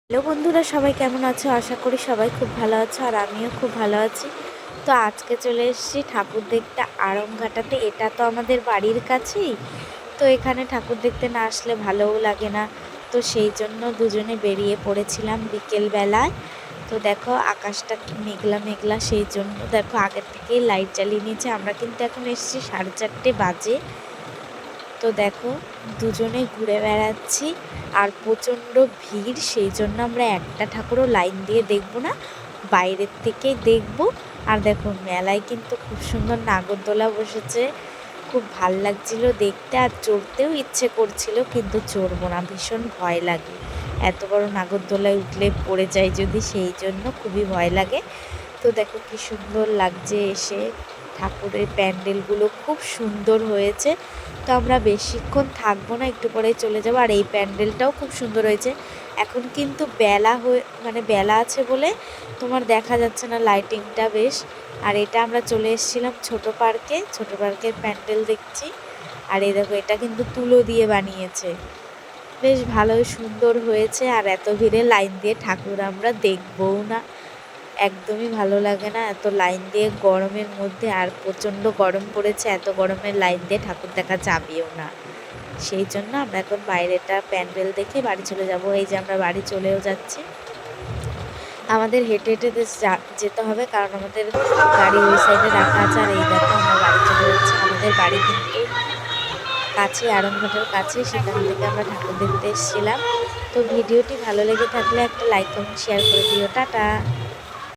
Hello বন্ধুরা, সবাই কেমন আছো? আশা করি সবাই খুব ভালো আছো আর আমিও খুব ভালো আছি। তো আজকে চলে এসেছি ঠাকুর দেখতে আড়ংঘাটাতে। এটা তো আমাদের বাড়ির কাছেই। তো এখানে ঠাকুর দেখতে না আসলে ভালোও লাগে না। তো সেই জন্য দুজনে বেরিয়ে পড়েছিলাম বিকেলবেলায়। তো দেখো আকাশটা কি মেঘলা মেঘলা, সেই জন্য দেখো আগের থেকেই লাইট জ্বালিয়ে নিয়েছে। আমরা কিন্তু এখন এসেছি 4:30 বাজে। তো দেখো দুজনে ঘুরে বেড়াচ্ছি আর প্রচণ্ড ভিড়, সেই জন্য আমরা একটা ঠাকুরও লাইন দিয়ে দেখবো না, বাইরের থেকেই দেখবো। আর দেখো মেলায় কিন্তু খুব সুন্দর নাগরদোলা বসেছে, খুব ভাল লাগছিল দেখতে আর চড়তেও ইচ্ছে করছিল, কিন্তু চড়বো না, ভীষণ ভয় লাগে। এত বড় নাগরদোলায় উঠলে পড়ে যায় যদি, সেই জন্য খুবই ভয় লাগে। তো দেখো কি সুন্দর লাগছে এসে, ঠাকুরের প্যান্ডেলগুলো খুব সুন্দর হয়েছে। তো আমরা বেশিক্ষণ থাকবো না, একটু পরেই চলে যাবো। আর এই প্যান্ডেলটাও খুব সুন্দর হয়েছে। এখন কিন্তু বেলা হয়ে বেলা আছে বলে তোমার দেখা যাচ্ছে না লাইটিংটা বেশ। আর এটা আমরা চলে এসেছিলাম ছোট পার্কে, ছোট পার্কের প্যান্ডেল দেখছি। আর এই দেখো এটা কিন্তু তুলো দিয়ে বানিয়েছে, বেশ ভালোই সুন্দর হয়েছে। আর এত ভিড়ে লাইন দিয়ে ঠাকুর আমরা দেখবও না, একদমই ভালো লাগে না এত লাইন দিয়ে গরমের মধ্যে। আর প্রচণ্ড গরম পড়েছে, এত গরমের লাইন দিয়ে ঠাকুর দেখা যাবেও না। সেই জন্য আমরা এখন বাইরেটা প্যান্ডেল দেখে বাড়ি চলে যাব। এই যে আমরা বাড়ি চলেও যাচ্ছি। আমাদের হেঁটে হেঁটে যেতে হবে, কারণ আমাদের গাড়ি ওই সাইডে রাখা আছে। আর এই দেখো আমরা বাড়ি চলে যাচ্ছি। আমাদের বাড়ি কিন্তু কাছে, আড়ংঘাটার কাছে, সেখান থেকে আমরা ঠাকুর দেখতে এসেছিলাম। তো ভিডিওটি ভালো লেগে থাকলে একটা লাইক কমেন্ট শেয়ার করে দিও। টাটা।